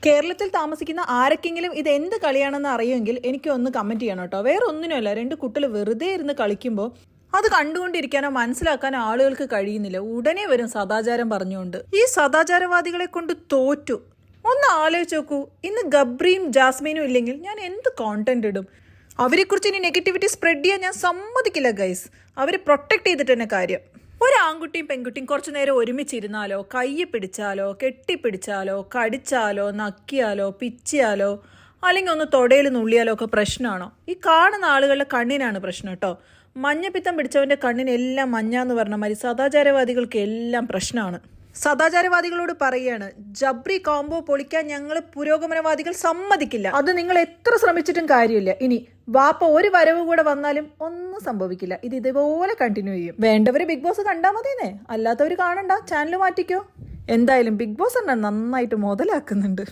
കേരളത്തിൽ താമസിക്കുന്ന ആരൊക്കെങ്കിലും ഇത് എന്ത് കളിയാണെന്ന് അറിയുമെങ്കിൽ എനിക്ക് ഒന്ന് കമന്റ് ചെയ്യണം കേട്ടോ. വേറെ ഒന്നിനുമല്ല, രണ്ട് കുട്ടികൾ വെറുതെ ഇരുന്ന് കളിക്കുമ്പോൾ അത് കണ്ടുകൊണ്ടിരിക്കാനോ മനസ്സിലാക്കാനോ ആളുകൾക്ക് കഴിയുന്നില്ല. ഉടനെ വരും സദാചാരം പറഞ്ഞുകൊണ്ട്. ഈ സദാചാരവാദികളെ കൊണ്ട് തോറ്റു. ഒന്ന് ആലോചിച്ച് നോക്കൂ, ഇന്ന് ഗബ്രിയും ജാസ്മിനും ഇല്ലെങ്കിൽ ഞാൻ എന്ത് കോണ്ടന്റ് ഇടും? അവരെക്കുറിച്ച് ഇനി നെഗറ്റിവിറ്റി സ്പ്രെഡ് ചെയ്യാൻ ഞാൻ സമ്മതിക്കില്ല ഗൈസ്. അവരെ പ്രൊട്ടക്ട് ചെയ്തിട്ട് തന്നെ കാര്യം. ഒരു ആൺകുട്ടിയും പെൺകുട്ടിയും കുറച്ചു നേരം ഒരുമിച്ചിരുന്നാലോ, കയ്യെ പിടിച്ചാലോ, കെട്ടിപ്പിടിച്ചാലോ, കടിച്ചാലോ, നക്കിയാലോ, പിച്ചിയാലോ, അല്ലെങ്കിൽ ഒന്ന് തൊടയിൽ നുള്ളിയാലോ ഒക്കെ പ്രശ്നമാണോ? ഈ കാണുന്ന ആളുകളുടെ കണ്ണിനാണ് പ്രശ്നം കേട്ടോ. മഞ്ഞപ്പിത്തം പിടിച്ചവൻ്റെ കണ്ണിനെല്ലാം മഞ്ഞ എന്ന് പറഞ്ഞ മാതിരി സദാചാരവാദികൾക്ക് എല്ലാം പ്രശ്നമാണ്. സദാചാരവാദികളോട് പറയുകയാണ്, ജബ്രി കോംബോ പൊളിക്കാൻ ഞങ്ങൾ പുരോഗമനവാദികൾ സമ്മതിക്കില്ല. അത് നിങ്ങൾ എത്ര ശ്രമിച്ചിട്ടും കാര്യമില്ല. ഇനി വാപ്പ ഒരു വരവ് കൂടെ വന്നാലും ഒന്നും സംഭവിക്കില്ല. ഇത് ഇതുപോലെ കണ്ടിന്യൂ ചെയ്യും. വേണ്ടവർ ബിഗ് ബോസ് കണ്ടാൽ മതിയെന്നേ, അല്ലാത്തവർ കാണണ്ട, ചാനൽ മാറ്റിക്കോ. എന്തായാലും ബിഗ് ബോസ് നന്നായിട്ട് മുതലാക്കുന്നുണ്ട്.